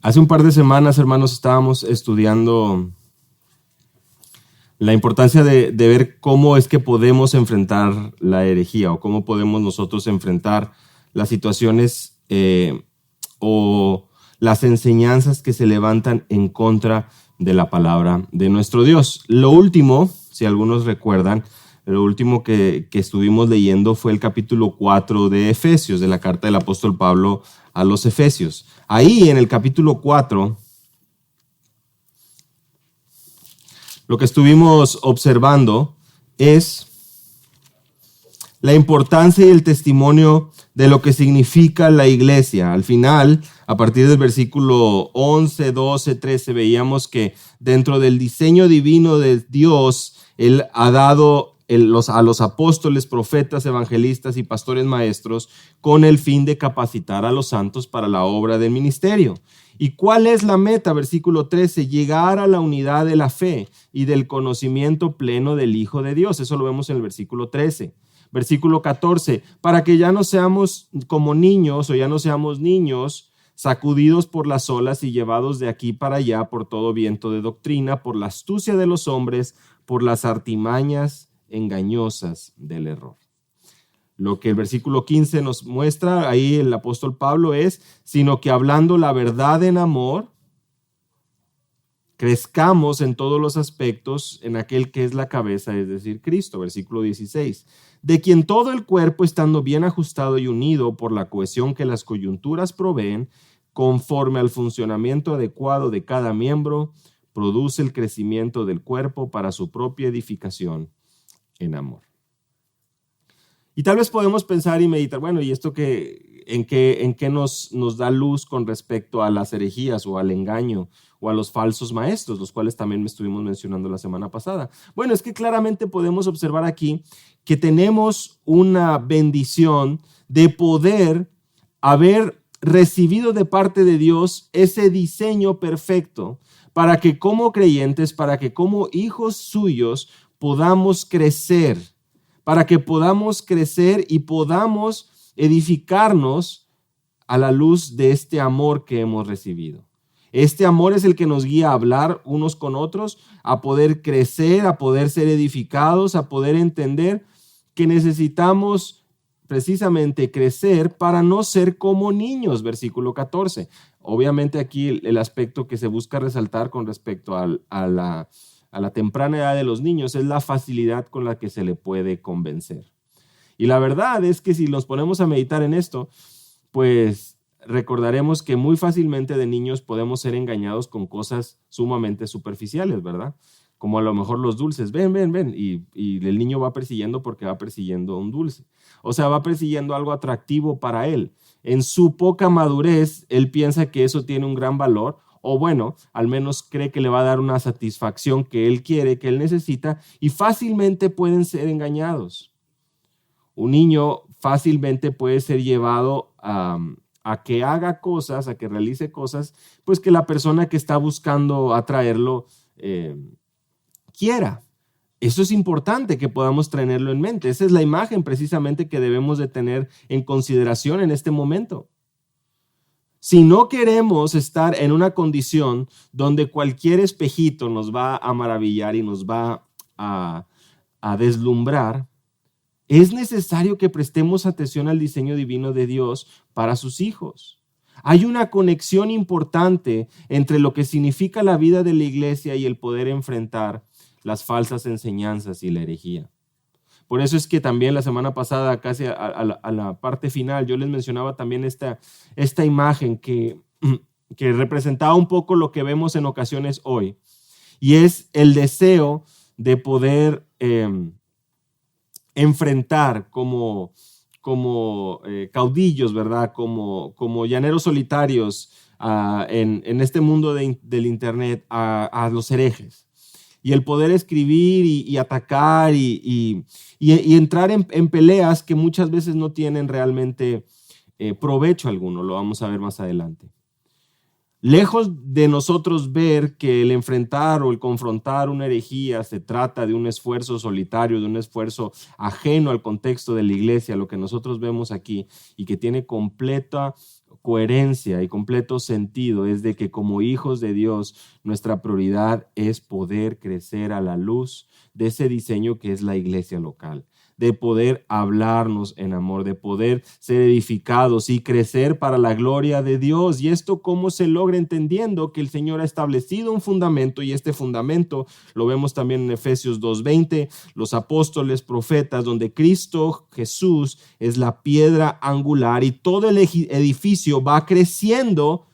Hace un par de semanas, hermanos, estábamos estudiando la importancia de ver cómo es que podemos enfrentar la herejía o cómo podemos nosotros enfrentar las situaciones o las enseñanzas que se levantan en contra de la palabra de nuestro Dios. Lo último, si algunos recuerdan, lo último que estuvimos leyendo fue el capítulo 4 de Efesios, de la carta del apóstol Pablo a los Efesios. Ahí en el capítulo 4, lo que estuvimos observando es la importancia y el testimonio de lo que significa la iglesia. Al final, a partir del versículo 11, 12, 13, veíamos que dentro del diseño divino de Dios, Él ha dado a los apóstoles, profetas, evangelistas y pastores maestros con el fin de capacitar a los santos para la obra del ministerio. ¿Y cuál es la meta? Versículo 13, llegar a la unidad de la fe y del conocimiento pleno del Hijo de Dios. Eso lo vemos en el versículo 13. Versículo 14, para que ya no seamos como niños o ya no seamos niños, sacudidos por las olas y llevados de aquí para allá por todo viento de doctrina, por la astucia de los hombres, por las artimañas engañosas del error. Lo que el versículo 15 nos muestra, ahí el apóstol Pablo es, sino que hablando la verdad en amor, crezcamos en todos los aspectos en aquel que es la cabeza, es decir, Cristo. Versículo 16, de quien todo el cuerpo, estando bien ajustado y unido por la cohesión que las coyunturas proveen, conforme al funcionamiento adecuado de cada miembro, produce el crecimiento del cuerpo para su propia edificación en amor. Y tal vez podemos pensar y meditar, bueno, ¿y esto en qué nos da luz con respecto a las herejías o al engaño o a los falsos maestros, los cuales también me estuvimos mencionando la semana pasada? Bueno, es que claramente podemos observar aquí que tenemos una bendición de poder haber recibido de parte de Dios ese diseño perfecto para que como creyentes, para que como hijos suyos podamos crecer, para que podamos crecer y podamos edificarnos a la luz de este amor que hemos recibido. Este amor es el que nos guía a hablar unos con otros, a poder crecer, a poder ser edificados, a poder entender que necesitamos precisamente crecer para no ser como niños, versículo 14. Obviamente aquí el aspecto que se busca resaltar con respecto a la temprana edad de los niños es la facilidad con la que se le puede convencer. Y la verdad es que si nos ponemos a meditar en esto, pues recordaremos que muy fácilmente de niños podemos ser engañados con cosas sumamente superficiales, ¿verdad? Como a lo mejor los dulces, ven, y el niño va persiguiendo porque va persiguiendo un dulce. O sea, va persiguiendo algo atractivo para él. En su poca madurez, él piensa que eso tiene un gran valor, o bueno, al menos cree que le va a dar una satisfacción que él quiere, que él necesita, y fácilmente pueden ser engañados. Un niño fácilmente puede ser llevado a que haga cosas, a que realice cosas, pues que la persona que está buscando atraerlo quiera. Eso es importante que podamos tenerlo en mente. Esa es la imagen precisamente que debemos de tener en consideración en este momento. Si no queremos estar en una condición donde cualquier espejito nos va a maravillar y nos va a deslumbrar, es necesario que prestemos atención al diseño divino de Dios para sus hijos. Hay una conexión importante entre lo que significa la vida de la iglesia y el poder enfrentar las falsas enseñanzas y la herejía. Por eso es que también la semana pasada, casi a la parte final, yo les mencionaba también esta imagen que representaba un poco lo que vemos en ocasiones hoy. Y es el deseo de poder enfrentar como caudillos, ¿verdad? Como llaneros solitarios en este mundo del internet a los herejes. Y el poder escribir y atacar y entrar en peleas que muchas veces no tienen realmente provecho alguno. Lo vamos a ver más adelante. Lejos de nosotros ver que el enfrentar o el confrontar una herejía se trata de un esfuerzo solitario, de un esfuerzo ajeno al contexto de la iglesia, lo que nosotros vemos aquí y que tiene completa coherencia y completo sentido es de que como hijos de Dios, nuestra prioridad es poder crecer a la luz de ese diseño que es la iglesia local, de poder hablarnos en amor, de poder ser edificados y crecer para la gloria de Dios. ¿Y esto cómo se logra? Entendiendo que el Señor ha establecido un fundamento, y este fundamento lo vemos también en Efesios 2:20, los apóstoles, profetas, donde Cristo Jesús es la piedra angular y todo el edificio va creciendo,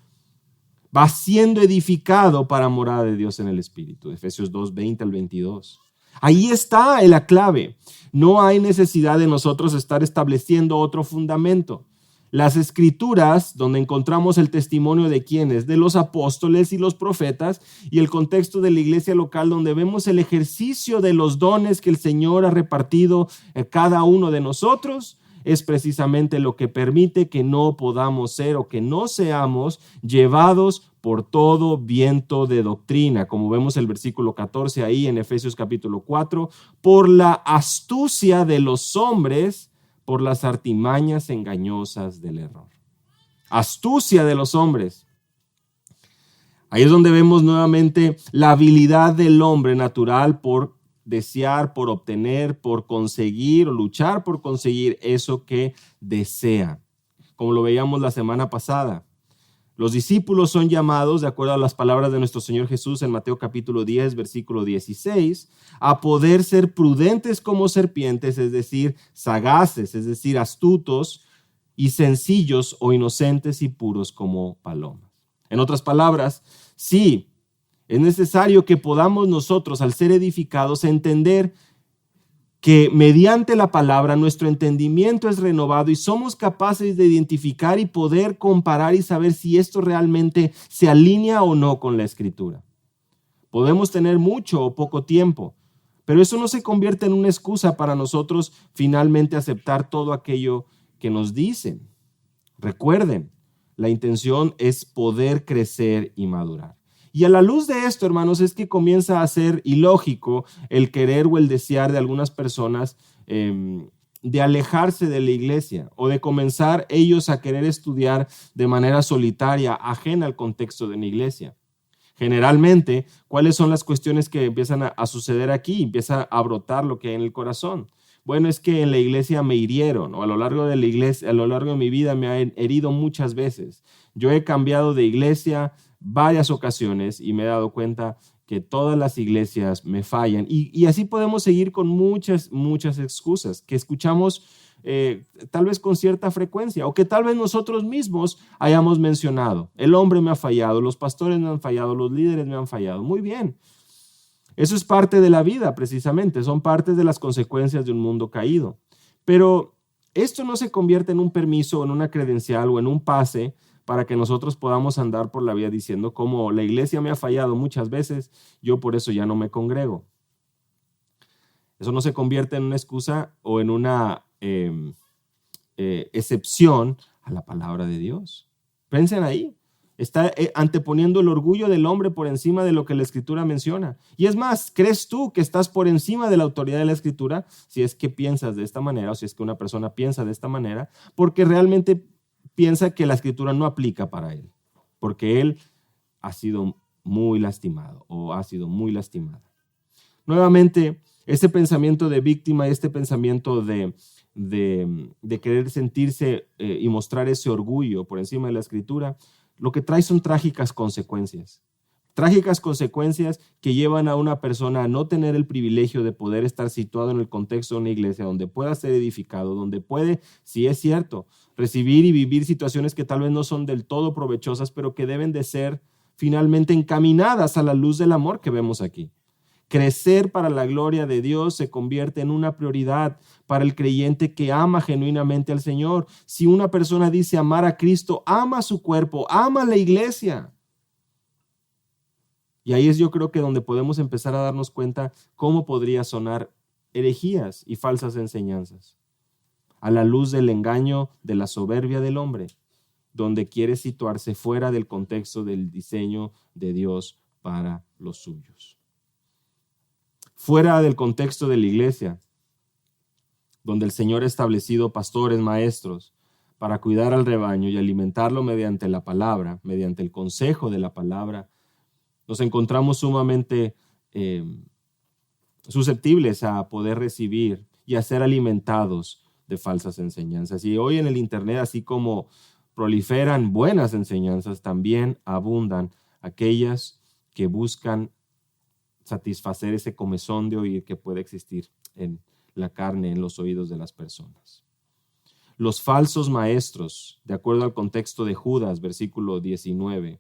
va siendo edificado para morada de Dios en el Espíritu. Efesios 2:20-22. Ahí está la clave. No hay necesidad de nosotros estar estableciendo otro fundamento. Las escrituras, donde encontramos el testimonio de quienes, de los apóstoles y los profetas, y el contexto de la iglesia local, donde vemos el ejercicio de los dones que el Señor ha repartido a cada uno de nosotros, es precisamente lo que permite que no podamos ser o que no seamos llevados por todo viento de doctrina, como vemos el versículo 14 ahí en Efesios capítulo 4, por la astucia de los hombres, por las artimañas engañosas del error. Astucia de los hombres. Ahí es donde vemos nuevamente la habilidad del hombre natural por desear, por obtener, por conseguir o luchar por conseguir eso que desea. Como lo veíamos la semana pasada. Los discípulos son llamados, de acuerdo a las palabras de nuestro Señor Jesús en Mateo capítulo 10, versículo 16, a poder ser prudentes como serpientes, es decir, sagaces, es decir, astutos y sencillos o inocentes y puros como palomas. En otras palabras, sí, es necesario que podamos nosotros, al ser edificados, entender que mediante la palabra nuestro entendimiento es renovado y somos capaces de identificar y poder comparar y saber si esto realmente se alinea o no con la Escritura. Podemos tener mucho o poco tiempo, pero eso no se convierte en una excusa para nosotros finalmente aceptar todo aquello que nos dicen. Recuerden, la intención es poder crecer y madurar. Y a la luz de esto, hermanos, es que comienza a ser ilógico el querer o el desear de algunas personas de alejarse de la iglesia o de comenzar ellos a querer estudiar de manera solitaria, ajena al contexto de la iglesia. Generalmente, ¿cuáles son las cuestiones que empiezan a suceder aquí? Empieza a brotar lo que hay en el corazón. Bueno, es que en la iglesia me hirieron, o a lo largo de la iglesia, a lo largo de mi vida me han herido muchas veces. Yo he cambiado de iglesia varias ocasiones y me he dado cuenta que todas las iglesias me fallan. Y así podemos seguir con muchas excusas que escuchamos tal vez con cierta frecuencia o que tal vez nosotros mismos hayamos mencionado. El hombre me ha fallado, los pastores me han fallado, los líderes me han fallado. Muy bien. Eso es parte de la vida, precisamente. Son parte de las consecuencias de un mundo caído. Pero esto no se convierte en un permiso, en una credencial o en un pase para que nosotros podamos andar por la vida diciendo como la iglesia me ha fallado muchas veces, yo por eso ya no me congrego. Eso no se convierte en una excusa o en una excepción a la palabra de Dios. Piensen ahí. Está anteponiendo el orgullo del hombre por encima de lo que la Escritura menciona. Y es más, ¿crees tú que estás por encima de la autoridad de la Escritura? Si es que piensas de esta manera o si es que una persona piensa de esta manera, porque realmente piensa que la Escritura no aplica para él, porque él ha sido muy lastimado o ha sido muy lastimada. Nuevamente, este pensamiento de víctima y este pensamiento de querer sentirse y mostrar ese orgullo por encima de la Escritura, lo que trae son trágicas consecuencias. Trágicas consecuencias que llevan a una persona a no tener el privilegio de poder estar situado en el contexto de una iglesia donde pueda ser edificado, donde puede, si es cierto, recibir y vivir situaciones que tal vez no son del todo provechosas, pero que deben de ser finalmente encaminadas a la luz del amor que vemos aquí. Crecer para la gloria de Dios se convierte en una prioridad para el creyente que ama genuinamente al Señor. Si una persona dice amar a Cristo, ama su cuerpo, ama la iglesia. Y ahí es yo creo que donde podemos empezar a darnos cuenta cómo podría sonar herejías y falsas enseñanzas. A la luz del engaño, de la soberbia del hombre, donde quiere situarse fuera del contexto del diseño de Dios para los suyos. Fuera del contexto de la iglesia, donde el Señor ha establecido pastores, maestros, para cuidar al rebaño y alimentarlo mediante la palabra, mediante el consejo de la palabra, nos encontramos sumamente susceptibles a poder recibir y a ser alimentados de falsas enseñanzas. Y hoy en el Internet, así como proliferan buenas enseñanzas, también abundan aquellas que buscan satisfacer ese comezón de oír que puede existir en la carne, en los oídos de las personas. Los falsos maestros, de acuerdo al contexto de Judas, versículo 19,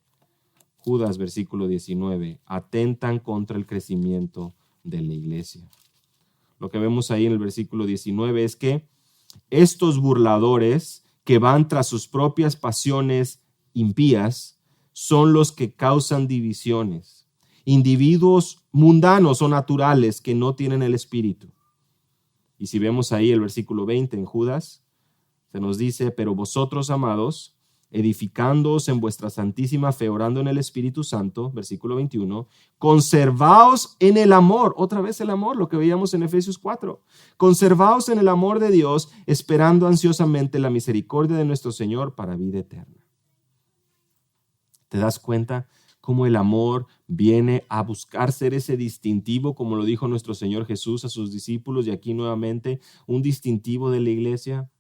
atentan contra el crecimiento de la iglesia. Lo que vemos ahí en el versículo 19 es que estos burladores que van tras sus propias pasiones impías son los que causan divisiones, individuos mundanos o naturales que no tienen el Espíritu. Y si vemos ahí el versículo 20 en Judas, se nos dice: pero vosotros, amados, edificándoos en vuestra santísima fe, orando en el Espíritu Santo, versículo 21, conservaos en el amor, otra vez el amor, lo que veíamos en Efesios 4, conservaos en el amor de Dios, esperando ansiosamente la misericordia de nuestro Señor para vida eterna. ¿Te das cuenta cómo el amor viene a buscar ser ese distintivo, como lo dijo nuestro Señor Jesús a sus discípulos, y aquí nuevamente un distintivo de la iglesia?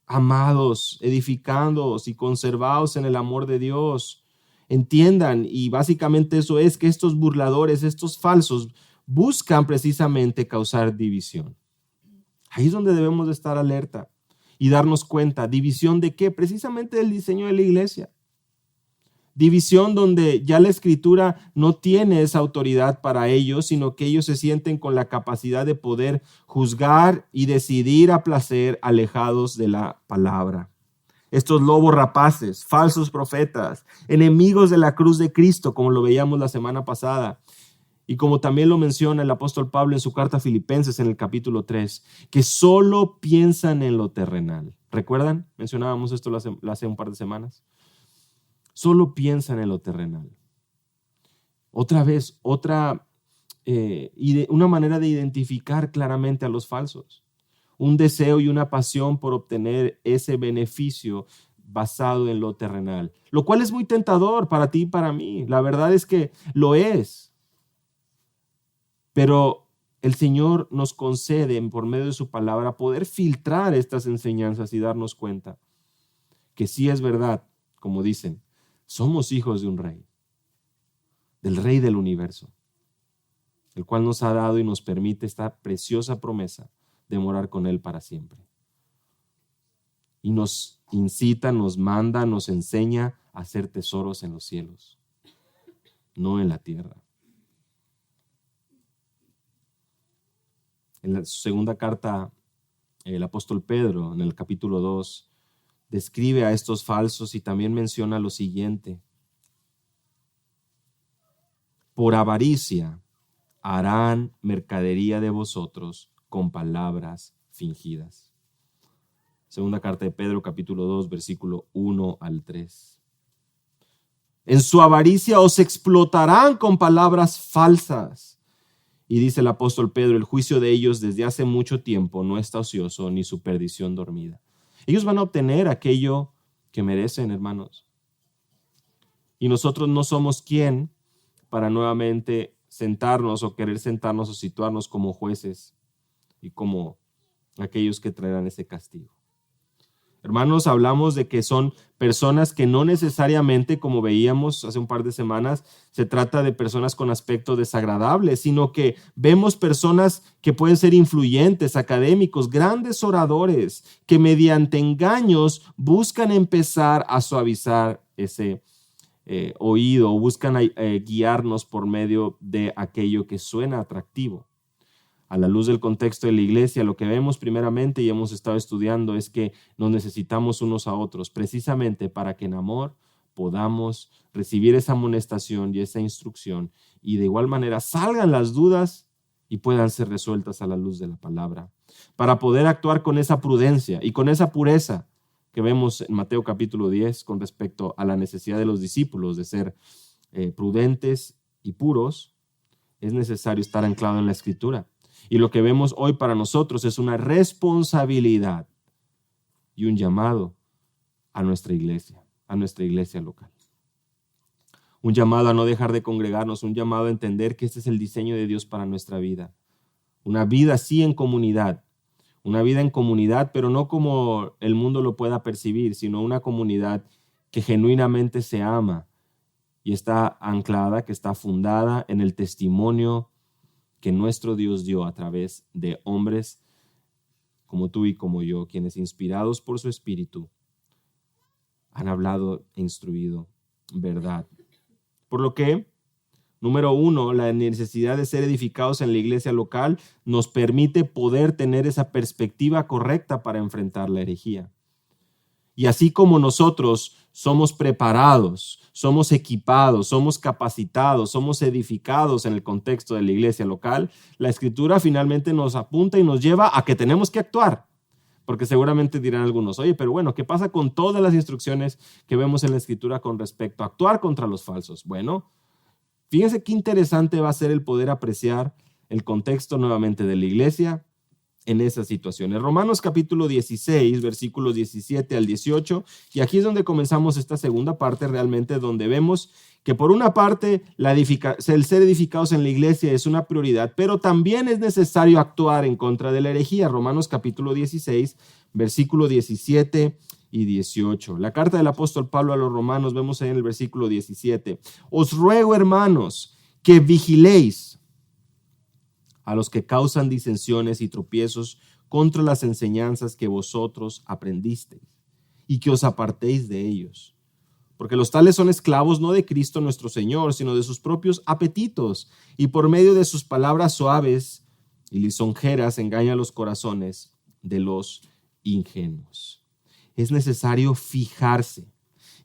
Amados, edificándoos y conservaos en el amor de Dios. Entiendan, y básicamente eso es que estos burladores, estos falsos, buscan precisamente causar división. Ahí es donde debemos de estar alerta y darnos cuenta. ¿División de qué? Precisamente del diseño de la iglesia. División donde ya la Escritura no tiene esa autoridad para ellos, sino que ellos se sienten con la capacidad de poder juzgar y decidir a placer, alejados de la palabra. Estos lobos rapaces, falsos profetas, enemigos de la cruz de Cristo, como lo veíamos la semana pasada, y como también lo menciona el apóstol Pablo en su carta a Filipenses en el capítulo 3, que solo piensan en lo terrenal. ¿Recuerdan? Mencionábamos esto hace un par de semanas. Solo piensan en lo terrenal. Otra vez, una manera de identificar claramente a los falsos. Un deseo y una pasión por obtener ese beneficio basado en lo terrenal, lo cual es muy tentador para ti y para mí. La verdad es que lo es. Pero el Señor nos concede, por medio de su palabra, poder filtrar estas enseñanzas y darnos cuenta que sí es verdad, como dicen, somos hijos de un rey, del rey del universo, el cual nos ha dado y nos permite esta preciosa promesa de morar con él para siempre. Y nos incita, nos manda, nos enseña a hacer tesoros en los cielos, no en la tierra. En la segunda carta, el apóstol Pedro, en el capítulo 2, describe a estos falsos y también menciona lo siguiente: por avaricia harán mercadería de vosotros con palabras fingidas. Segunda carta de Pedro, capítulo 2, versículo 1 al 3. En su avaricia os explotarán con palabras falsas. Y dice el apóstol Pedro: el juicio de ellos desde hace mucho tiempo no está ocioso, ni su perdición dormida. Ellos van a obtener aquello que merecen, hermanos. Y nosotros no somos quien para nuevamente sentarnos o querer sentarnos o situarnos como jueces y como aquellos que traerán ese castigo. Hermanos, hablamos de que son personas que no necesariamente, como veíamos hace un par de semanas, se trata de personas con aspecto desagradable, sino que vemos personas que pueden ser influyentes, académicos, grandes oradores, que mediante engaños buscan empezar a suavizar ese oído, o buscan guiarnos por medio de aquello que suena atractivo. A la luz del contexto de la iglesia, lo que vemos primeramente y hemos estado estudiando es que nos necesitamos unos a otros, precisamente para que en amor podamos recibir esa amonestación y esa instrucción, y de igual manera salgan las dudas y puedan ser resueltas a la luz de la palabra, para poder actuar con esa prudencia y con esa pureza que vemos en Mateo capítulo 10 con respecto a la necesidad de los discípulos de ser prudentes y puros. Es necesario estar anclado en la Escritura. Y lo que vemos hoy para nosotros es una responsabilidad y un llamado a nuestra iglesia local. Un llamado a no dejar de congregarnos, un llamado a entender que este es el diseño de Dios para nuestra vida. Una vida sí en comunidad, pero no como el mundo lo pueda percibir, sino una comunidad que genuinamente se ama y está anclada, que está fundada en el testimonio que nuestro Dios dio a través de hombres como tú y como yo, quienes inspirados por su Espíritu han hablado e instruido verdad. Por lo que, número 1, la necesidad de ser edificados en la iglesia local nos permite poder tener esa perspectiva correcta para enfrentar la herejía. Y así como nosotros somos preparados, somos equipados, somos capacitados, somos edificados en el contexto de la iglesia local, la Escritura finalmente nos apunta y nos lleva a que tenemos que actuar. Porque seguramente dirán algunos, oye, pero bueno, ¿qué pasa con todas las instrucciones que vemos en la Escritura con respecto a actuar contra los falsos? Bueno, fíjense qué interesante va a ser el poder apreciar el contexto nuevamente de la iglesia en esas situaciones. Romanos capítulo 16, versículos 17 al 18, y aquí es donde comenzamos esta segunda parte realmente, donde vemos que por una parte el ser edificados en la iglesia es una prioridad, pero también es necesario actuar en contra de la herejía. Romanos capítulo 16, versículo 17 y 18. La carta del apóstol Pablo a los romanos, vemos ahí en el versículo 17. Os ruego, hermanos, que vigiléis a los que causan disensiones y tropiezos contra las enseñanzas que vosotros aprendisteis, y que os apartéis de ellos. Porque los tales son esclavos no de Cristo nuestro Señor, sino de sus propios apetitos, y por medio de sus palabras suaves y lisonjeras engañan los corazones de los ingenuos. Es necesario fijarse.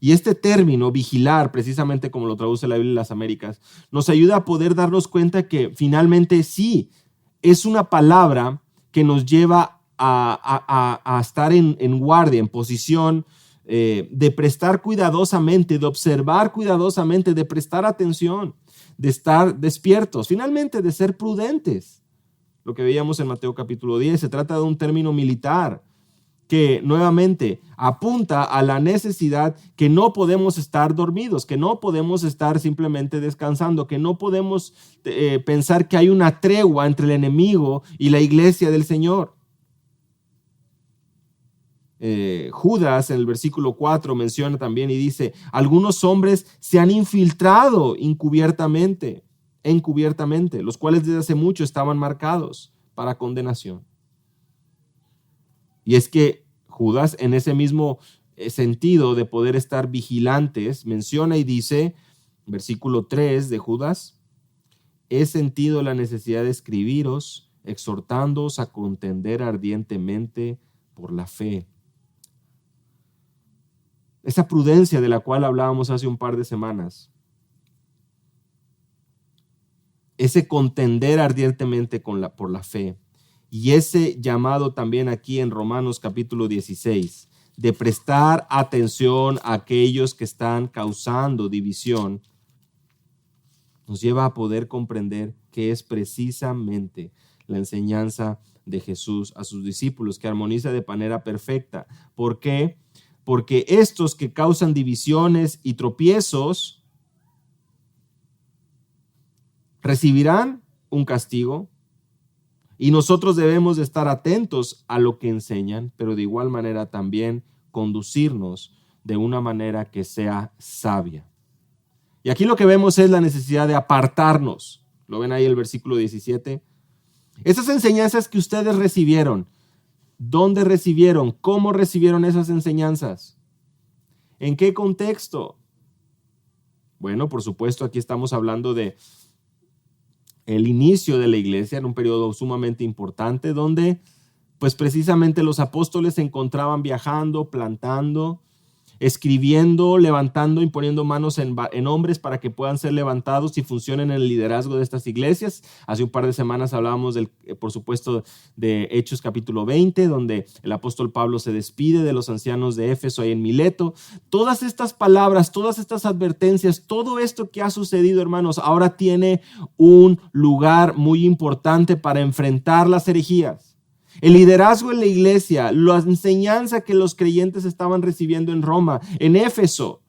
Y este término, vigilar, precisamente como lo traduce la Biblia de las Américas, nos ayuda a poder darnos cuenta que finalmente sí, es una palabra que nos lleva a estar en guardia, en posición de prestar cuidadosamente, de observar cuidadosamente, de prestar atención, de estar despiertos, finalmente de ser prudentes. Lo que veíamos en Mateo capítulo 10, se trata de un término militar que nuevamente apunta a la necesidad que no podemos estar dormidos, que no podemos estar simplemente descansando, que no podemos pensar que hay una tregua entre el enemigo y la iglesia del Señor. Judas en el versículo 4 menciona también y dice, algunos hombres se han infiltrado encubiertamente, los cuales desde hace mucho estaban marcados para condenación. Y es que Judas, en ese mismo sentido de poder estar vigilantes, menciona y dice, versículo 3 de Judas, he sentido la necesidad de escribiros, exhortándoos a contender ardientemente por la fe. Esa prudencia de la cual hablábamos hace un par de semanas, ese contender ardientemente por la fe, y ese llamado también aquí en Romanos capítulo 16, de prestar atención a aquellos que están causando división, nos lleva a poder comprender que es precisamente la enseñanza de Jesús a sus discípulos, que armoniza de manera perfecta. ¿Por qué? Porque estos que causan divisiones y tropiezos recibirán un castigo, y nosotros debemos de estar atentos a lo que enseñan, pero de igual manera también conducirnos de una manera que sea sabia. Y aquí lo que vemos es la necesidad de apartarnos. ¿Lo ven ahí el versículo 17? Esas enseñanzas que ustedes recibieron, ¿dónde recibieron? ¿Cómo recibieron esas enseñanzas? ¿En qué contexto? Bueno, por supuesto, aquí estamos hablando de el inicio de la iglesia, en un periodo sumamente importante, donde pues precisamente los apóstoles se encontraban viajando, plantando, escribiendo, levantando y poniendo manos en hombres para que puedan ser levantados y funcionen en el liderazgo de estas iglesias. Hace un par de semanas hablábamos, por supuesto, de Hechos capítulo 20, donde el apóstol Pablo se despide de los ancianos de Éfeso ahí en Mileto. Todas estas palabras, todas estas advertencias, todo esto que ha sucedido, hermanos, ahora tiene un lugar muy importante para enfrentar las herejías. El liderazgo en la iglesia, la enseñanza que los creyentes estaban recibiendo en Roma, en Éfeso,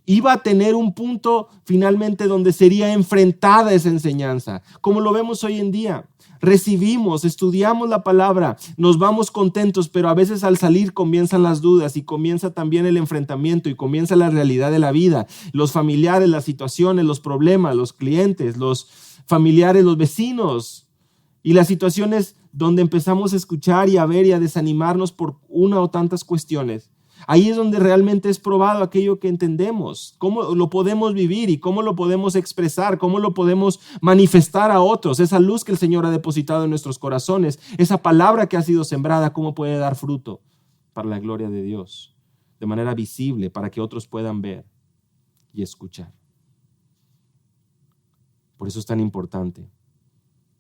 iba a tener un punto finalmente donde sería enfrentada esa enseñanza, como lo vemos hoy en día. Recibimos, estudiamos la palabra, nos vamos contentos, pero a veces al salir comienzan las dudas y comienza también el enfrentamiento y comienza la realidad de la vida, los familiares, las situaciones, los problemas, los clientes, los familiares, los vecinos y las situaciones donde empezamos a escuchar y a ver y a desanimarnos por una o tantas cuestiones. Ahí es donde realmente es probado aquello que entendemos, cómo lo podemos vivir y cómo lo podemos expresar, cómo lo podemos manifestar a otros. Esa luz que el Señor ha depositado en nuestros corazones, esa palabra que ha sido sembrada, cómo puede dar fruto para la gloria de Dios, de manera visible para que otros puedan ver y escuchar. Por eso es tan importante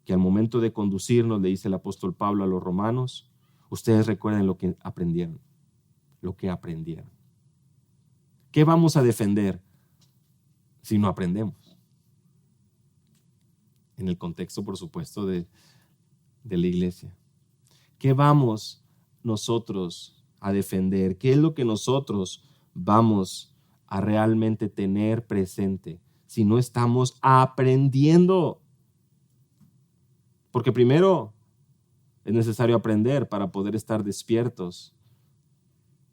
que al momento de conducirnos, le dice el apóstol Pablo a los romanos, ustedes recuerden lo que aprendieron. Lo que aprendieron. ¿Qué vamos a defender si no aprendemos? En el contexto, por supuesto, de la iglesia. ¿Qué vamos nosotros a defender? ¿Qué es lo que nosotros vamos a realmente tener presente si no estamos aprendiendo? Porque primero es necesario aprender para poder estar despiertos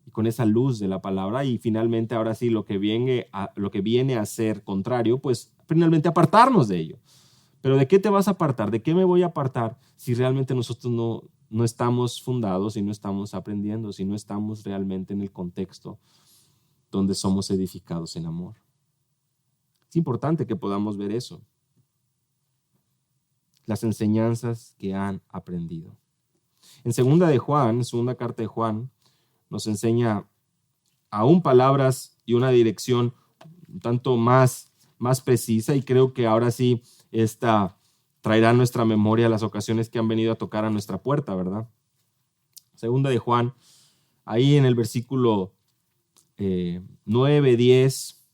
y con esa luz de la palabra, y finalmente ahora sí lo que viene a ser contrario, pues finalmente apartarnos de ello. Pero ¿de qué te vas a apartar? ¿De qué me voy a apartar si realmente nosotros no estamos fundados y no estamos aprendiendo, si no estamos realmente en el contexto donde somos edificados en amor? Es importante que podamos ver eso. Las enseñanzas que han aprendido. En segunda carta de Juan, nos enseña aún palabras y una dirección un tanto más precisa, y creo que ahora sí esta traerá a nuestra memoria las ocasiones que han venido a tocar a nuestra puerta, ¿verdad? Segunda de Juan, ahí en el versículo 9, 10,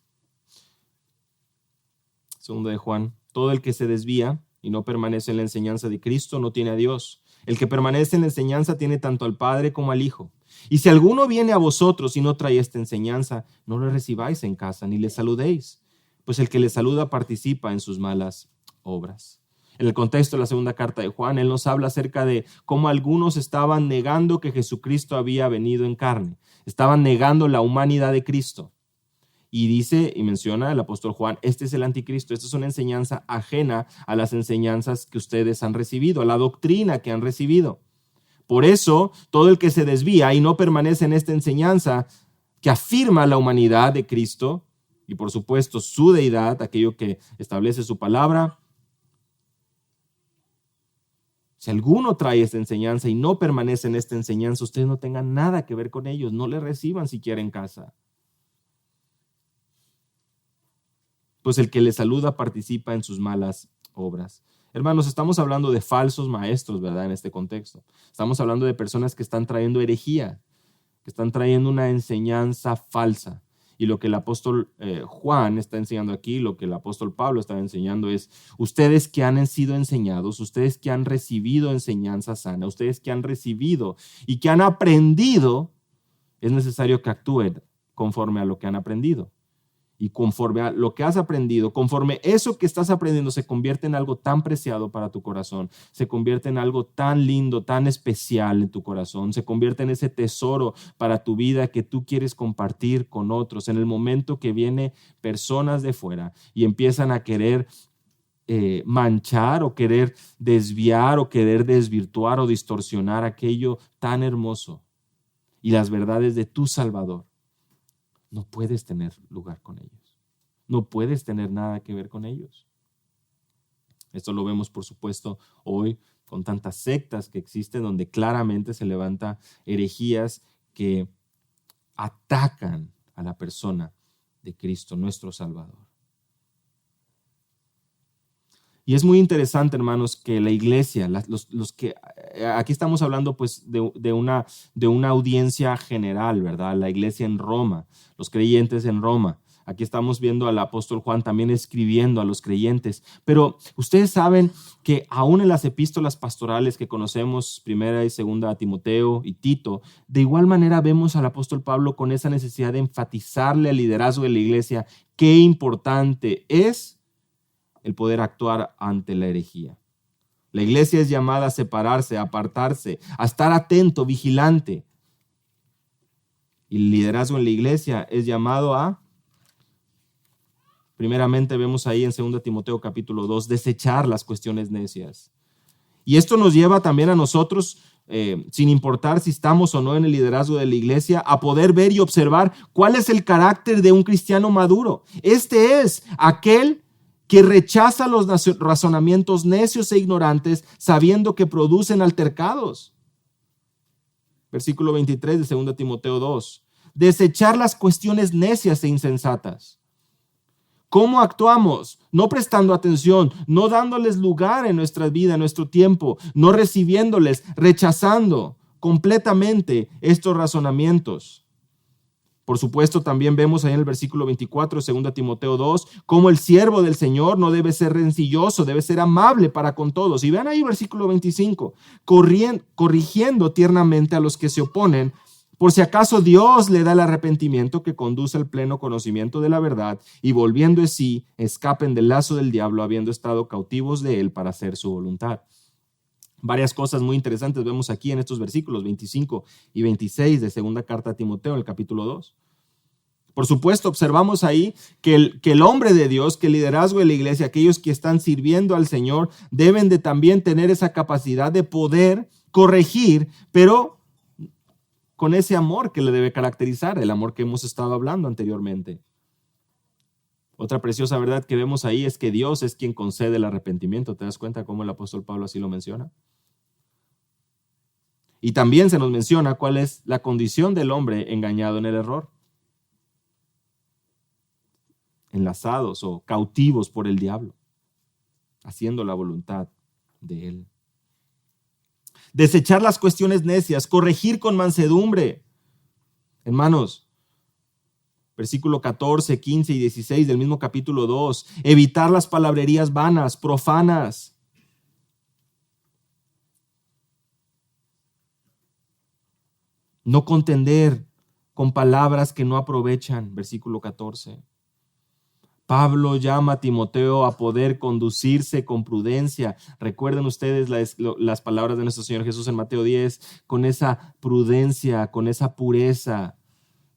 segunda de Juan, todo el que se desvía y no permanece en la enseñanza de Cristo no tiene a Dios. El que permanece en la enseñanza tiene tanto al Padre como al Hijo. Y si alguno viene a vosotros y no trae esta enseñanza, no le recibáis en casa ni le saludéis, pues el que le saluda participa en sus malas obras. En el contexto de la segunda carta de Juan, él nos habla acerca de cómo algunos estaban negando que Jesucristo había venido en carne. Estaban negando la humanidad de Cristo. Y dice y menciona el apóstol Juan, este es el anticristo, esta es una enseñanza ajena a las enseñanzas que ustedes han recibido, a la doctrina que han recibido. Por eso, todo el que se desvía y no permanece en esta enseñanza que afirma la humanidad de Cristo y por supuesto su deidad, aquello que establece su palabra, si alguno trae esta enseñanza y no permanece en esta enseñanza, ustedes no tengan nada que ver con ellos, no le reciban siquiera en casa. Pues el que le saluda participa en sus malas obras. Hermanos, estamos hablando de falsos maestros, ¿verdad? En este contexto. Estamos hablando de personas que están trayendo herejía, que están trayendo una enseñanza falsa. Y lo que el apóstol Juan está enseñando aquí, lo que el apóstol Pablo está enseñando es, ustedes que han sido enseñados, ustedes que han recibido enseñanza sana, ustedes que han recibido y que han aprendido, es necesario que actúen conforme a lo que han aprendido. Y conforme a lo que has aprendido, conforme eso que estás aprendiendo se convierte en algo tan preciado para tu corazón, se convierte en algo tan lindo, tan especial en tu corazón, se convierte en ese tesoro para tu vida que tú quieres compartir con otros. En el momento que vienen personas de fuera y empiezan a querer manchar o querer desviar o querer desvirtuar o distorsionar aquello tan hermoso y las verdades de tu Salvador, no puedes tener lugar con ellos. No puedes tener nada que ver con ellos. Esto lo vemos, por supuesto, hoy con tantas sectas que existen donde claramente se levantan herejías que atacan a la persona de Cristo, nuestro Salvador. Y es muy interesante, hermanos, que la iglesia, los que aquí estamos hablando pues de una audiencia general, ¿verdad? La iglesia en Roma, los creyentes en Roma, Aquí estamos viendo al apóstol Juan también escribiendo a los creyentes. Pero ustedes saben que aún en las epístolas pastorales que conocemos, primera y segunda a Timoteo y Tito, de igual manera vemos al apóstol Pablo con esa necesidad de enfatizarle al liderazgo de la iglesia qué importante es el poder actuar ante la herejía. La iglesia es llamada a separarse, a apartarse, a estar atento, vigilante. Y el liderazgo en la iglesia es llamado a, primeramente vemos ahí en 2 Timoteo capítulo 2, desechar las cuestiones necias. Y esto nos lleva también a nosotros, sin importar si estamos o no en el liderazgo de la iglesia, a poder ver y observar cuál es el carácter de un cristiano maduro. Este es aquel que rechaza los razonamientos necios e ignorantes, sabiendo que producen altercados. Versículo 23 de 2 Timoteo 2. Desechar las cuestiones necias e insensatas. ¿Cómo actuamos? No prestando atención, no dándoles lugar en nuestra vida, en nuestro tiempo, no recibiéndoles, rechazando completamente estos razonamientos. Por supuesto, también vemos ahí en el versículo 24 de 2 Timoteo 2, cómo el siervo del Señor no debe ser rencilloso, debe ser amable para con todos. Y vean ahí el versículo 25, corrigiendo tiernamente a los que se oponen, por si acaso Dios le da el arrepentimiento que conduce al pleno conocimiento de la verdad, y volviendo en sí, escapen del lazo del diablo, habiendo estado cautivos de él para hacer su voluntad. Varias cosas muy interesantes vemos aquí en estos versículos 25 y 26 de segunda carta a Timoteo, en el capítulo 2. Por supuesto, observamos ahí que el hombre de Dios, que el liderazgo de la iglesia, aquellos que están sirviendo al Señor, deben de también tener esa capacidad de poder corregir, pero con ese amor que le debe caracterizar, el amor que hemos estado hablando anteriormente. Otra preciosa verdad que vemos ahí es que Dios es quien concede el arrepentimiento. ¿Te das cuenta cómo el apóstol Pablo así lo menciona? Y también se nos menciona cuál es la condición del hombre engañado en el error. Enlazados o cautivos por el diablo, haciendo la voluntad de él. Desechar las cuestiones necias, corregir con mansedumbre. Hermanos, versículo 14, 15 y 16 del mismo capítulo 2, evitar las palabrerías vanas, profanas. No contender con palabras que no aprovechan, versículo 14. Pablo llama a Timoteo a poder conducirse con prudencia. Recuerden ustedes las palabras de nuestro Señor Jesús en Mateo 10, con esa prudencia, con esa pureza.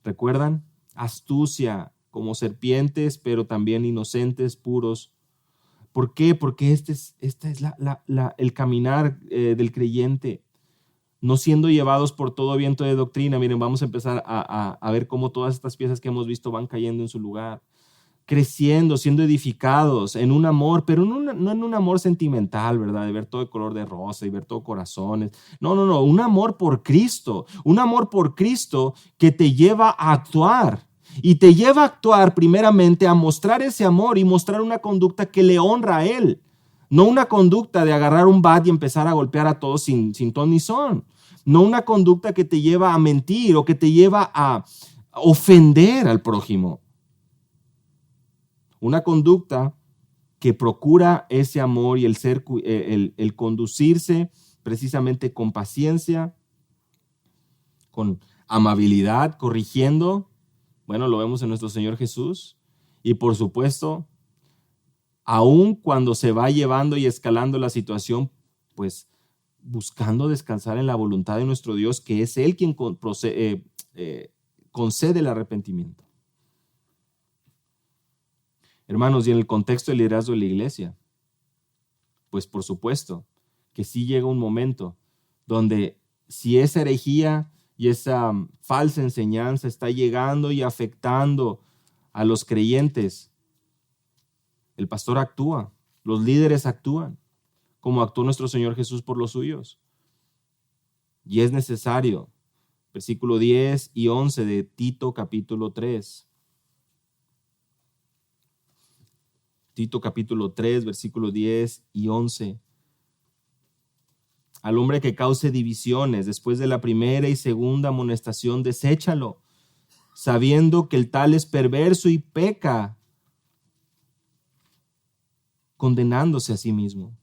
¿Recuerdan? Astucia, como serpientes, pero también inocentes, puros. ¿Por qué? Porque este es el caminar del creyente. No siendo llevados por todo viento de doctrina. Miren, vamos a empezar a ver cómo todas estas piezas que hemos visto van cayendo en su lugar. Creciendo, siendo edificados en un amor, pero no en un amor sentimental, ¿verdad? De ver todo de color de rosa y ver todo corazones. No, un amor por Cristo. Un amor por Cristo que te lleva a actuar. Y te lleva a actuar primeramente a mostrar ese amor y mostrar una conducta que le honra a Él. No una conducta de agarrar un bat y empezar a golpear a todos sin ton ni son. No una conducta que te lleva a mentir o que te lleva a ofender al prójimo. Una conducta que procura ese amor y el conducirse precisamente con paciencia, con amabilidad, corrigiendo. Bueno, lo vemos en nuestro Señor Jesús. Y por supuesto, aun cuando se va llevando y escalando la situación, pues buscando descansar en la voluntad de nuestro Dios, que es Él quien concede el arrepentimiento. Hermanos, y en el contexto del liderazgo de la iglesia, pues por supuesto que sí llega un momento donde si esa herejía y esa falsa enseñanza está llegando y afectando a los creyentes, el pastor actúa, los líderes actúan, como actuó nuestro Señor Jesús por los suyos. Y es necesario, versículo 10 y 11 de Tito capítulo 3. Tito capítulo 3, versículo 10 y 11. Al hombre que cause divisiones después de la primera y segunda amonestación, deséchalo. sabiendo que el tal es perverso y peca, condenándose a sí mismo.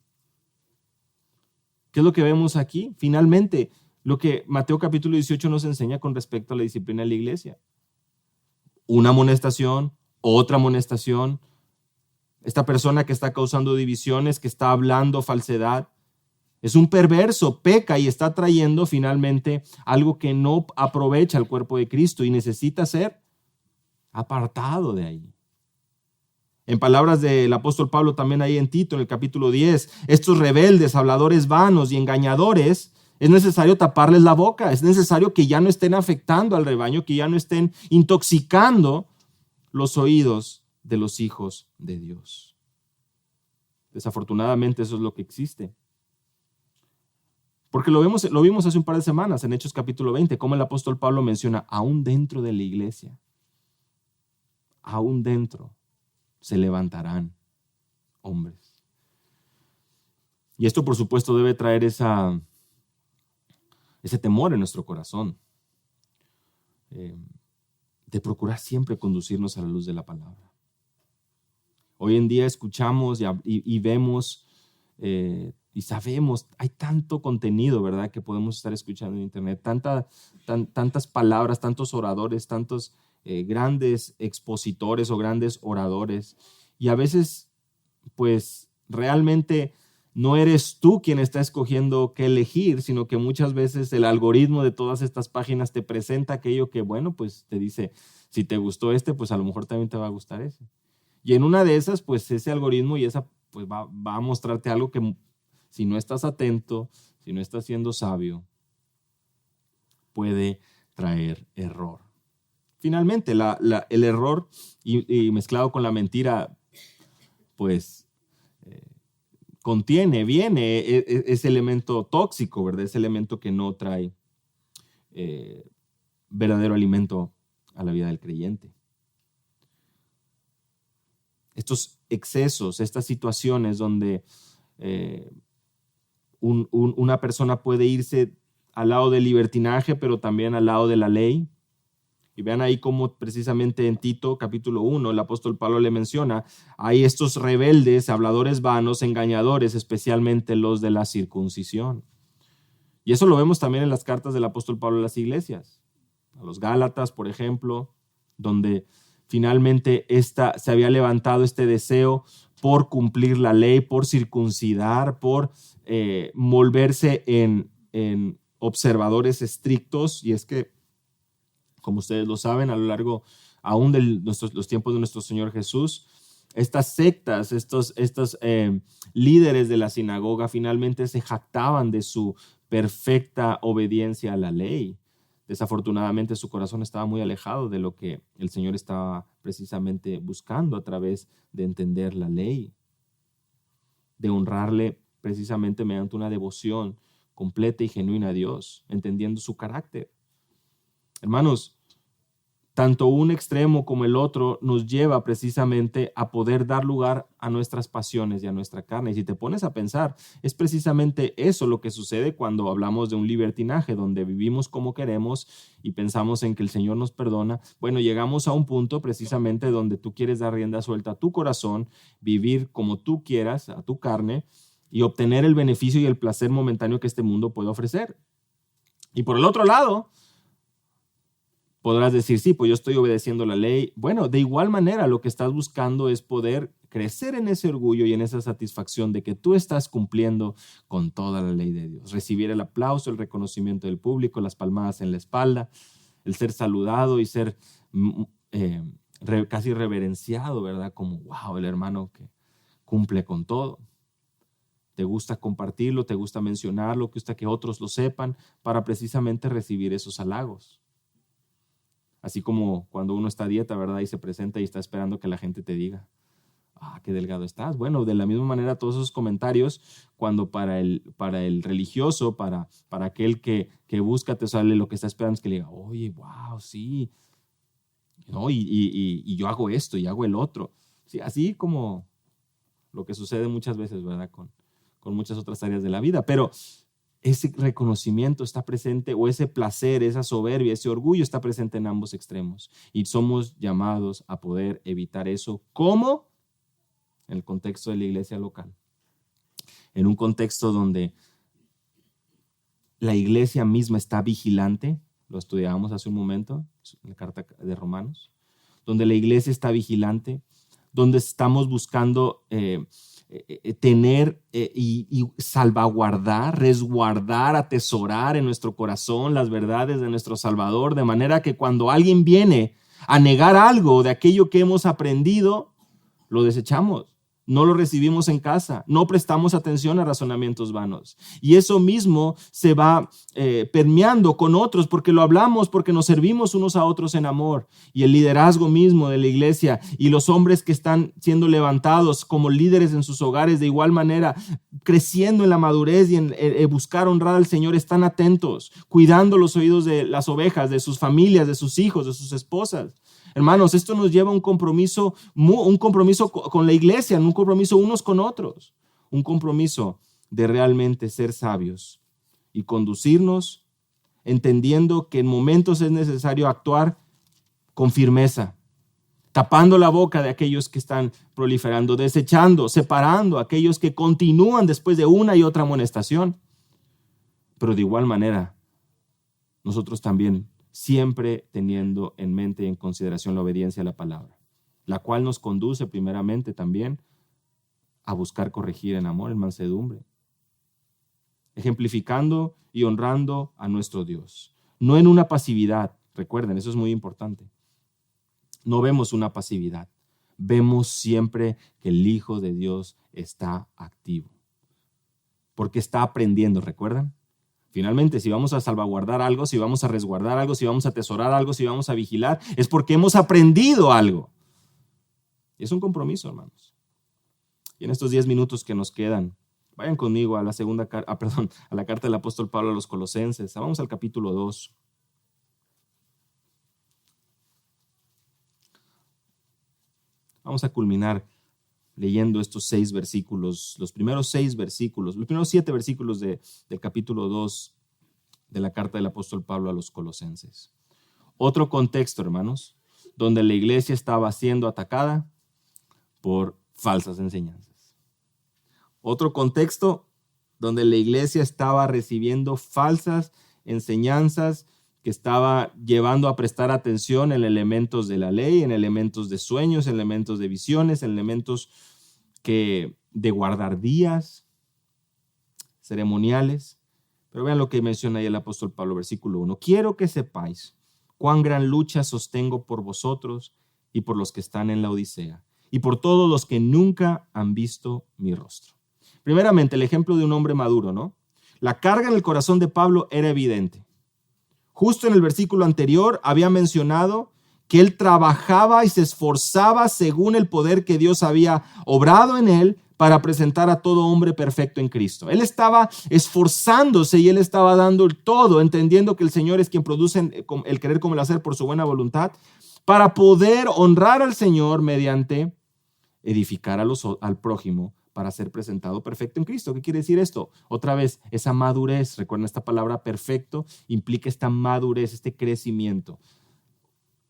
¿Qué es lo que vemos aquí? Finalmente, lo que Mateo capítulo 18 nos enseña con respecto a la disciplina de la iglesia. Una amonestación, otra amonestación. Esta persona que está causando divisiones, que está hablando falsedad, es un perverso, peca y está trayendo finalmente algo que no aprovecha al cuerpo de Cristo y necesita ser apartado de ahí. En palabras del apóstol Pablo también ahí en Tito, en el capítulo 10, estos rebeldes, habladores vanos y engañadores, es necesario taparles la boca, es necesario que ya no estén afectando al rebaño, que ya no estén intoxicando los oídos de los hijos de Dios. Desafortunadamente eso es lo que existe. Porque lo vimos hace un par de semanas en Hechos capítulo 20, como el apóstol Pablo menciona, aún dentro de la iglesia, aún dentro se levantarán hombres. Y esto, por supuesto, debe traer ese temor en nuestro corazón, de procurar siempre conducirnos a la luz de la palabra. Hoy en día escuchamos y vemos y sabemos, hay tanto contenido, ¿verdad?, que podemos estar escuchando en internet, tantas palabras, tantos oradores, tantos grandes expositores o grandes oradores, y a veces, pues, realmente no eres tú quien está escogiendo qué elegir, sino que muchas veces el algoritmo de todas estas páginas te presenta aquello que, bueno, pues te dice, si te gustó pues a lo mejor también te va a gustar ese. Y en una de esas, pues ese algoritmo y esa, pues va a mostrarte algo que si no estás atento, si no estás siendo sabio, puede traer error. Finalmente, el error y mezclado con la mentira, pues viene ese elemento tóxico, ¿verdad? Ese elemento que no trae verdadero alimento a la vida del creyente. Estos excesos, estas situaciones donde una persona puede irse al lado del libertinaje, pero también al lado de la ley. Y vean ahí cómo precisamente en Tito capítulo 1 el apóstol Pablo le menciona, hay estos rebeldes, habladores vanos, engañadores, especialmente los de la circuncisión. Y eso lo vemos también en las cartas del apóstol Pablo a las iglesias, a los Gálatas, por ejemplo, donde finalmente se había levantado este deseo por cumplir la ley, por circuncidar, por volverse en observadores estrictos. Y es que, como ustedes lo saben, a lo largo aún de los tiempos de nuestro Señor Jesús, estas sectas, estos líderes de la sinagoga finalmente se jactaban de su perfecta obediencia a la ley. Desafortunadamente su corazón estaba muy alejado de lo que el Señor estaba precisamente buscando a través de entender la ley, de honrarle precisamente mediante una devoción completa y genuina a Dios, entendiendo su carácter. Hermanos, tanto un extremo como el otro nos lleva precisamente a poder dar lugar a nuestras pasiones y a nuestra carne. Y si te pones a pensar, es precisamente eso lo que sucede cuando hablamos de un libertinaje, donde vivimos como queremos y pensamos en que el Señor nos perdona. Bueno, llegamos a un punto precisamente donde tú quieres dar rienda suelta a tu corazón, vivir como tú quieras, a tu carne, y obtener el beneficio y el placer momentáneo que este mundo puede ofrecer. Y por el otro lado, podrás decir, sí, pues yo estoy obedeciendo la ley. Bueno, de igual manera lo que estás buscando es poder crecer en ese orgullo y en esa satisfacción de que tú estás cumpliendo con toda la ley de Dios. Recibir el aplauso, el reconocimiento del público, las palmadas en la espalda, el ser saludado y ser casi reverenciado, ¿verdad? Como, wow, el hermano que cumple con todo. Te gusta compartirlo, te gusta mencionarlo, te gusta que otros lo sepan para precisamente recibir esos halagos. Así como cuando uno está a dieta, ¿verdad? Y se presenta y está esperando que la gente te diga, qué delgado estás. Bueno, de la misma manera todos esos comentarios, cuando para el religioso, para aquel que busca, te sale lo que está esperando es que le diga, oye, wow, sí, ¿no? Y yo hago esto y hago el otro. Sí, así como lo que sucede muchas veces, ¿verdad? Con muchas otras áreas de la vida. Pero ese reconocimiento está presente, o ese placer, esa soberbia, ese orgullo está presente en ambos extremos. Y somos llamados a poder evitar eso. ¿Cómo? En el contexto de la iglesia local. En un contexto donde la iglesia misma está vigilante, lo estudiábamos hace un momento en la carta de Romanos, donde la iglesia está vigilante, donde estamos buscando tener y salvaguardar, resguardar, atesorar en nuestro corazón las verdades de nuestro Salvador, de manera que cuando alguien viene a negar algo de aquello que hemos aprendido, lo desechamos. No lo recibimos en casa, no prestamos atención a razonamientos vanos. Y eso mismo se va permeando con otros porque lo hablamos, porque nos servimos unos a otros en amor. Y el liderazgo mismo de la iglesia y los hombres que están siendo levantados como líderes en sus hogares, de igual manera, creciendo en la madurez y en buscar honrar al Señor, están atentos, cuidando los oídos de las ovejas, de sus familias, de sus hijos, de sus esposas. Hermanos, esto nos lleva a un compromiso con la iglesia, un compromiso unos con otros, un compromiso de realmente ser sabios y conducirnos entendiendo que en momentos es necesario actuar con firmeza, tapando la boca de aquellos que están proliferando, desechando, separando a aquellos que continúan después de una y otra amonestación. Pero de igual manera, nosotros también siempre teniendo en mente y en consideración la obediencia a la palabra, la cual nos conduce primeramente también a buscar corregir en amor, en mansedumbre, ejemplificando y honrando a nuestro Dios, no en una pasividad. Recuerden, eso es muy importante. No vemos una pasividad, vemos siempre que el Hijo de Dios está activo, porque está aprendiendo, ¿recuerdan? Finalmente, si vamos a salvaguardar algo, si vamos a resguardar algo, si vamos a atesorar algo, si vamos a vigilar, es porque hemos aprendido algo. Y es un compromiso, hermanos. Y en estos 10 minutos que nos quedan, vayan conmigo a la a la carta del apóstol Pablo a los Colosenses. Vamos al capítulo 2. Vamos a culminar leyendo estos 6 versículos, los primeros 7 versículos del capítulo 2 de la carta del apóstol Pablo a los Colosenses. Otro contexto, hermanos, donde la iglesia estaba siendo atacada por falsas enseñanzas. Otro contexto donde la iglesia estaba recibiendo falsas enseñanzas que estaba llevando a prestar atención en elementos de la ley, en elementos de sueños, en elementos de visiones, en elementos de guardar días ceremoniales. Pero vean lo que menciona ahí el apóstol Pablo, versículo 1. Quiero que sepáis cuán gran lucha sostengo por vosotros y por los que están en la Odisea, y por todos los que nunca han visto mi rostro. Primeramente, el ejemplo de un hombre maduro, ¿no? La carga en el corazón de Pablo era evidente. Justo en el versículo anterior había mencionado que él trabajaba y se esforzaba según el poder que Dios había obrado en él para presentar a todo hombre perfecto en Cristo. Él estaba esforzándose y él estaba dando el todo, entendiendo que el Señor es quien produce el querer como el hacer por su buena voluntad, para poder honrar al Señor mediante edificar al prójimo para ser presentado perfecto en Cristo. ¿Qué quiere decir esto? Otra vez, esa madurez. Recuerden, esta palabra perfecto implica esta madurez, este crecimiento.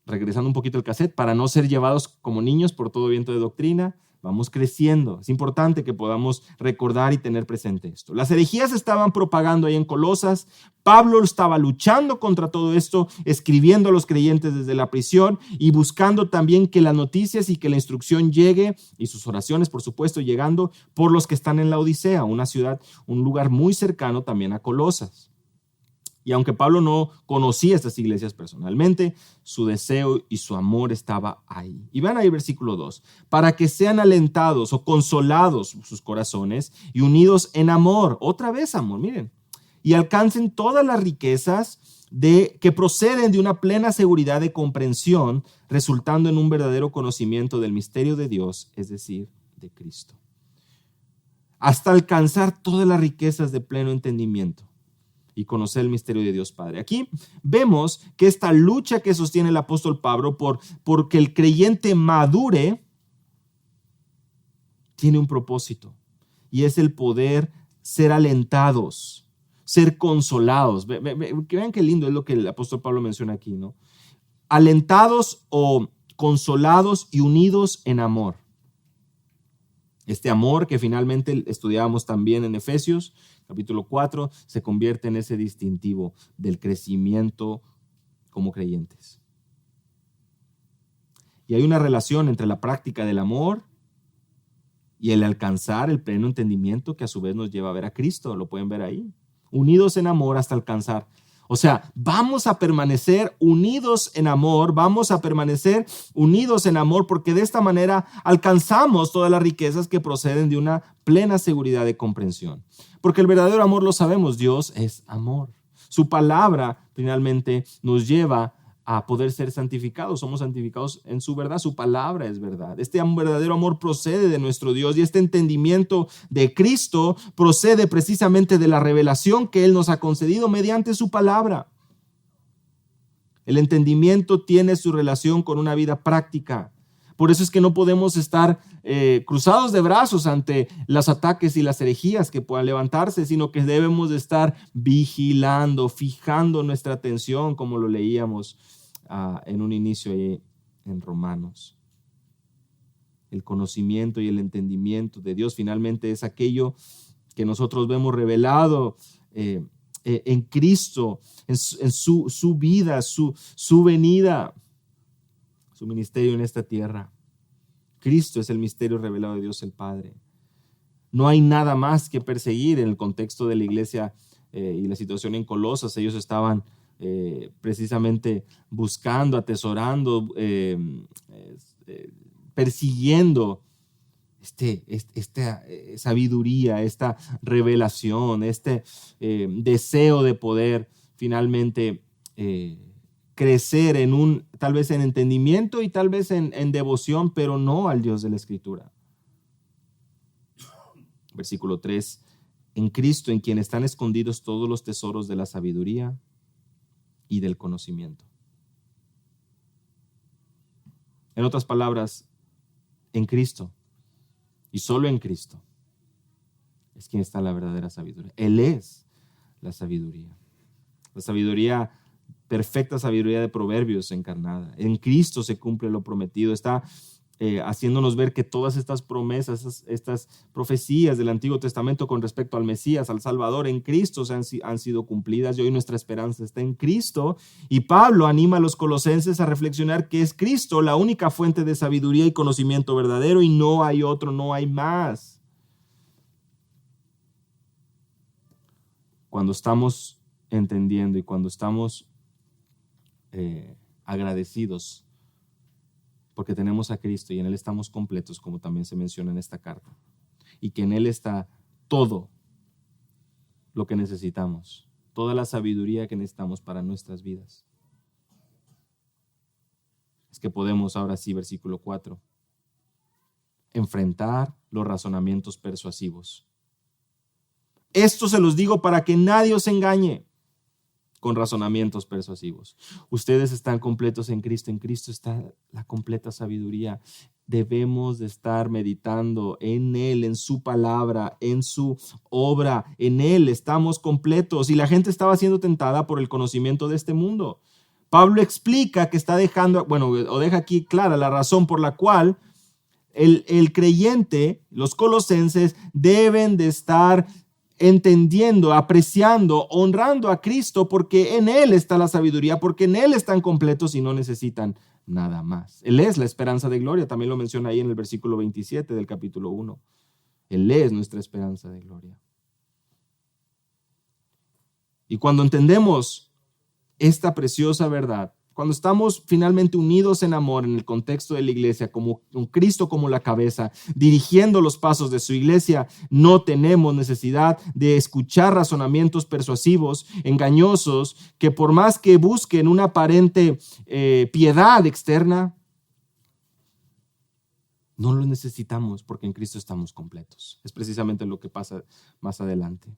Regresando un poquito al cassette, para no ser llevados como niños por todo viento de doctrina, vamos creciendo. Es importante que podamos recordar y tener presente esto. Las herejías estaban propagando ahí en Colosas. Pablo estaba luchando contra todo esto, escribiendo a los creyentes desde la prisión y buscando también que las noticias y que la instrucción llegue, y sus oraciones, por supuesto, llegando por los que están en la Odisea, una ciudad, un lugar muy cercano también a Colosas. Y aunque Pablo no conocía estas iglesias personalmente, su deseo y su amor estaba ahí. Y vean ahí el versículo 2. Para que sean alentados o consolados sus corazones y unidos en amor. Otra vez amor, miren. Y alcancen todas las riquezas que proceden de una plena seguridad de comprensión, resultando en un verdadero conocimiento del misterio de Dios, es decir, de Cristo. Hasta alcanzar todas las riquezas de pleno entendimiento y conocer el misterio de Dios Padre. Aquí vemos que esta lucha que sostiene el apóstol Pablo porque el creyente madure tiene un propósito, y es el poder ser alentados, ser consolados. Que vean qué lindo es lo que el apóstol Pablo menciona aquí, ¿no? Alentados o consolados y unidos en amor. Este amor que finalmente estudiábamos también en Efesios, capítulo 4, se convierte en ese distintivo del crecimiento como creyentes. Y hay una relación entre la práctica del amor y el alcanzar el pleno entendimiento que a su vez nos lleva a ver a Cristo. Lo pueden ver ahí. Unidos en amor hasta alcanzar. O sea, vamos a permanecer unidos en amor, porque de esta manera alcanzamos todas las riquezas que proceden de una plena seguridad de comprensión. Porque el verdadero amor, lo sabemos, Dios es amor. Su palabra finalmente nos lleva a poder ser santificados. Somos santificados en su verdad, su palabra es verdad. Este verdadero amor procede de nuestro Dios y este entendimiento de Cristo procede precisamente de la revelación que Él nos ha concedido mediante su palabra. El entendimiento tiene su relación con una vida práctica. Por eso es que no podemos estar cruzados de brazos ante los ataques y las herejías que puedan levantarse, sino que debemos de estar vigilando, fijando nuestra atención, como lo leíamos en un inicio ahí en Romanos. El conocimiento y el entendimiento de Dios finalmente es aquello que nosotros vemos revelado en Cristo, en su vida, su venida, su ministerio en esta tierra. Cristo es el misterio revelado de Dios el Padre. No hay nada más que perseguir en el contexto de la iglesia y la situación en Colosas. Ellos estaban precisamente buscando, atesorando, persiguiendo esta sabiduría, esta revelación, deseo de poder finalmente crecer tal vez en entendimiento y tal vez en devoción, pero no al Dios de la Escritura. Versículo 3, en Cristo, en quien están escondidos todos los tesoros de la sabiduría y del conocimiento. En otras palabras, en Cristo y solo en Cristo es quien está la verdadera sabiduría. Él es la sabiduría perfecta sabiduría de Proverbios encarnada. En Cristo se cumple lo prometido. Está haciéndonos ver que todas estas promesas, estas profecías del Antiguo Testamento con respecto al Mesías, al Salvador, en Cristo han sido cumplidas y hoy nuestra esperanza está en Cristo. Y Pablo anima a los colosenses a reflexionar que es Cristo la única fuente de sabiduría y conocimiento verdadero y no hay otro, no hay más. Cuando estamos entendiendo y cuando estamos agradecidos porque tenemos a Cristo y en Él estamos completos, como también se menciona en esta carta, y que en Él está todo lo que necesitamos, toda la sabiduría que necesitamos para nuestras vidas. Es que podemos ahora sí, versículo 4, enfrentar los razonamientos persuasivos. Esto se los digo para que nadie os engañe con razonamientos persuasivos. Ustedes están completos en Cristo está la completa sabiduría. Debemos de estar meditando en Él, en su palabra, en su obra, en Él estamos completos. Y la gente estaba siendo tentada por el conocimiento de este mundo. Pablo explica que está deja aquí clara la razón por la cual el creyente, los colosenses, deben de estar entendiendo, apreciando, honrando a Cristo, porque en Él está la sabiduría, porque en Él están completos y no necesitan nada más. Él es la esperanza de gloria, también lo menciona ahí en el versículo 27 del capítulo 1. Él es nuestra esperanza de gloria. Y cuando entendemos esta preciosa verdad, cuando estamos finalmente unidos en amor en el contexto de la iglesia, como con Cristo como la cabeza, dirigiendo los pasos de su iglesia, no tenemos necesidad de escuchar razonamientos persuasivos, engañosos, que por más que busquen una aparente piedad externa, no lo necesitamos porque en Cristo estamos completos. Es precisamente lo que pasa más adelante.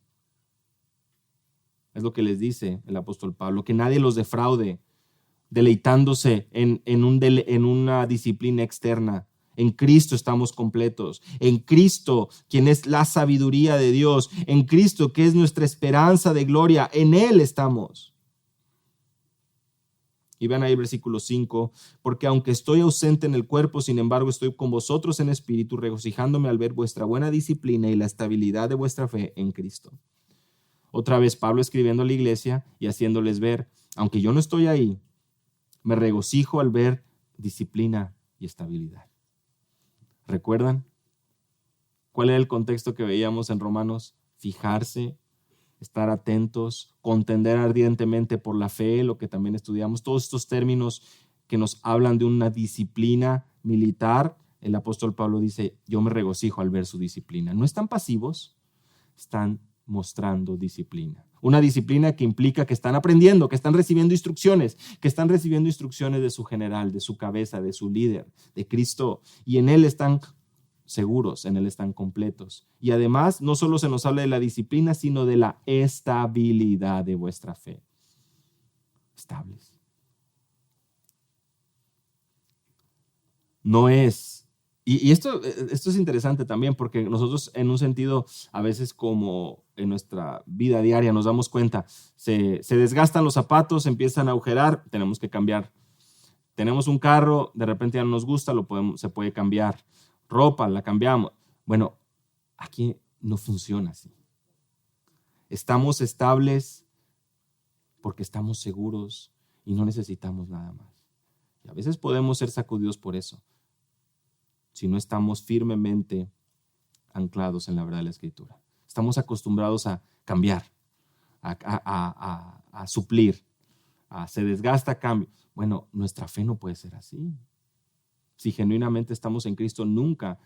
Es lo que les dice el apóstol Pablo, que nadie los defraude, deleitándose en una disciplina externa, En Cristo estamos completos. En Cristo, quien es la sabiduría de Dios. En Cristo, que es nuestra esperanza de gloria. En Él estamos. Y vean ahí el versículo 5, porque aunque estoy ausente en el cuerpo, sin embargo estoy con vosotros en espíritu, regocijándome al ver vuestra buena disciplina y la estabilidad de vuestra fe en Cristo. Otra vez Pablo escribiendo a la iglesia y haciéndoles ver, aunque yo no estoy ahí, me regocijo al ver disciplina y estabilidad. ¿Recuerdan cuál era el contexto que veíamos en Romanos? Fijarse, estar atentos, contender ardientemente por la fe, lo que también estudiamos, todos estos términos que nos hablan de una disciplina militar. El apóstol Pablo dice, yo me regocijo al ver su disciplina. No están pasivos, están mostrando disciplina. Una disciplina que implica que están aprendiendo, que están recibiendo instrucciones, de su general, de su cabeza, de su líder, de Cristo, y en Él están seguros, en Él están completos. Y además, no solo se nos habla de la disciplina, sino de la estabilidad de vuestra fe. Estables. No es, y esto es interesante también, porque nosotros en un sentido, a veces como en nuestra vida diaria nos damos cuenta, se desgastan los zapatos, empiezan a agujerar, tenemos que cambiar. Tenemos un carro, de repente ya no nos gusta, se puede cambiar. Ropa, la cambiamos. Bueno, aquí no funciona así. Estamos estables porque estamos seguros y no necesitamos nada más. Y a veces podemos ser sacudidos por eso, si no estamos firmemente anclados en la verdad de la Escritura. Estamos acostumbrados a cambiar, a suplir, se desgasta, cambio. Bueno, nuestra fe no puede ser así. Si genuinamente estamos en Cristo, nunca,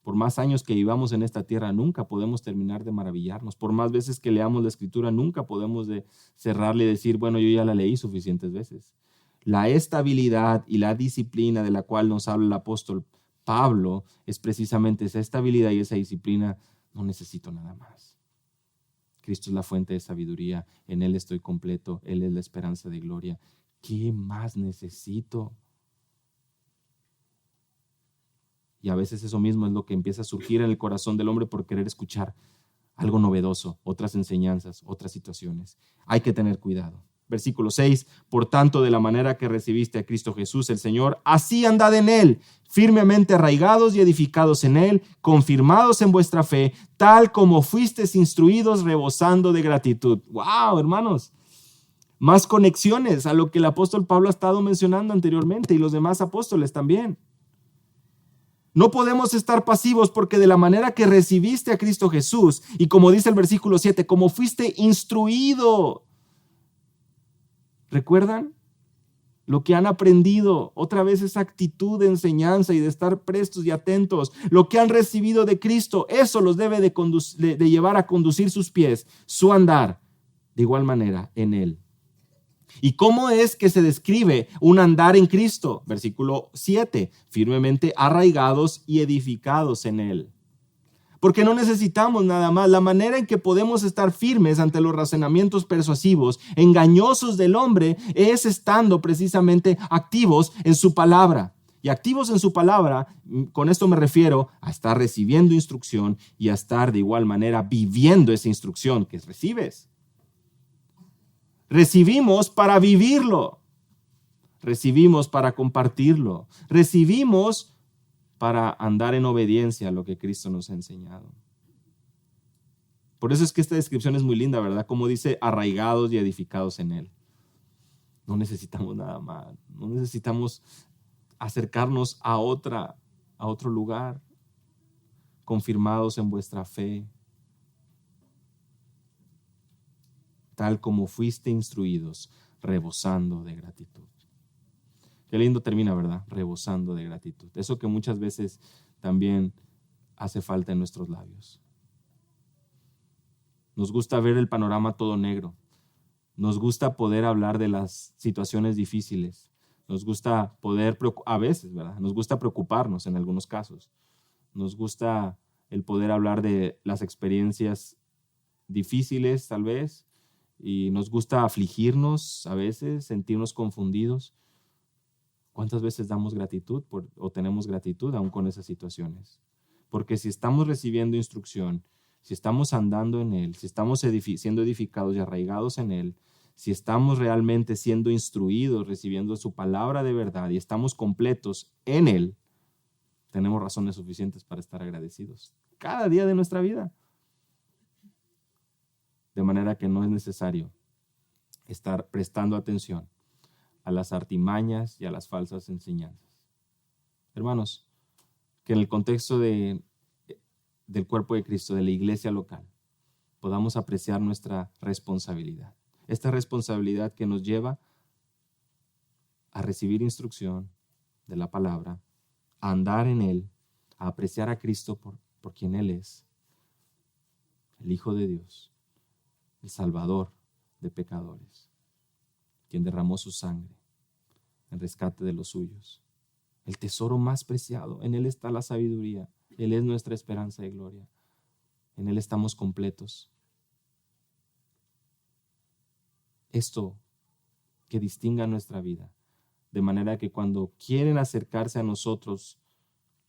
por más años que vivamos en esta tierra, nunca podemos terminar de maravillarnos. Por más veces que leamos la Escritura, nunca podemos cerrarle y decir, bueno, yo ya la leí suficientes veces. La estabilidad y la disciplina de la cual nos habla el apóstol Pablo es precisamente esa estabilidad y esa disciplina. No necesito nada más. Cristo es la fuente de sabiduría. En Él estoy completo. Él es la esperanza de gloria. ¿Qué más necesito? Y a veces eso mismo es lo que empieza a surgir en el corazón del hombre por querer escuchar algo novedoso, otras enseñanzas, otras situaciones. Hay que tener cuidado. Versículo 6, por tanto, de la manera que recibiste a Cristo Jesús el Señor, así andad en Él, firmemente arraigados y edificados en Él, confirmados en vuestra fe, tal como fuisteis instruidos, rebosando de gratitud. ¡Wow, hermanos! Más conexiones a lo que el apóstol Pablo ha estado mencionando anteriormente y los demás apóstoles también. No podemos estar pasivos porque de la manera que recibiste a Cristo Jesús, y como dice el versículo 7, como fuiste instruido. ¿Recuerdan? Lo que han aprendido, otra vez esa actitud de enseñanza y de estar prestos y atentos, lo que han recibido de Cristo, eso los debe de llevar a conducir sus pies, su andar, de igual manera en Él. ¿Y cómo es que se describe un andar en Cristo? Versículo 7, firmemente arraigados y edificados en Él. Porque no necesitamos nada más. La manera en que podemos estar firmes ante los razonamientos persuasivos, engañosos del hombre, es estando precisamente activos en su palabra. Y activos en su palabra, con esto me refiero a estar recibiendo instrucción y a estar de igual manera viviendo esa instrucción que recibes. Recibimos para vivirlo. Recibimos para compartirlo. Recibimos para andar en obediencia a lo que Cristo nos ha enseñado. Por eso es que esta descripción es muy linda, ¿verdad? Como dice, arraigados y edificados en Él. No necesitamos nada más. No necesitamos acercarnos a otro lugar. Confirmados en vuestra fe. Tal como fuiste instruidos, rebosando de gratitud. Qué lindo termina, ¿verdad? Rebosando de gratitud. Eso que muchas veces también hace falta en nuestros labios. Nos gusta ver el panorama todo negro. Nos gusta poder hablar de las situaciones difíciles. Nos gusta poder, a veces, ¿verdad? Nos gusta preocuparnos en algunos casos. Nos gusta el poder hablar de las experiencias difíciles, tal vez. Y nos gusta afligirnos a veces, sentirnos confundidos. ¿Cuántas veces damos gratitud o tenemos gratitud aún con esas situaciones? Porque si estamos recibiendo instrucción, si estamos andando en Él, si estamos siendo edificados y arraigados en Él, si estamos realmente siendo instruidos, recibiendo su palabra de verdad y estamos completos en Él, tenemos razones suficientes para estar agradecidos cada día de nuestra vida. De manera que no es necesario estar prestando atención a las artimañas y a las falsas enseñanzas. Hermanos, que en el contexto del cuerpo de Cristo, de la iglesia local, podamos apreciar nuestra responsabilidad. Esta responsabilidad que nos lleva a recibir instrucción de la palabra, a andar en Él, a apreciar a Cristo por quien Él es, el Hijo de Dios, el Salvador de pecadores, quien derramó su sangre en rescate de los suyos. El tesoro más preciado, en Él está la sabiduría. Él es nuestra esperanza de gloria. En Él estamos completos. Esto que distinga nuestra vida, de manera que cuando quieren acercarse a nosotros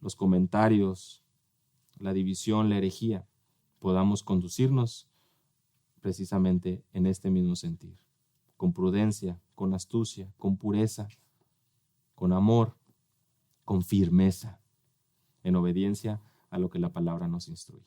los comentarios, la división, la herejía, podamos conducirnos precisamente en este mismo sentir, con prudencia, con astucia, con pureza, con amor, con firmeza, en obediencia a lo que la palabra nos instruye.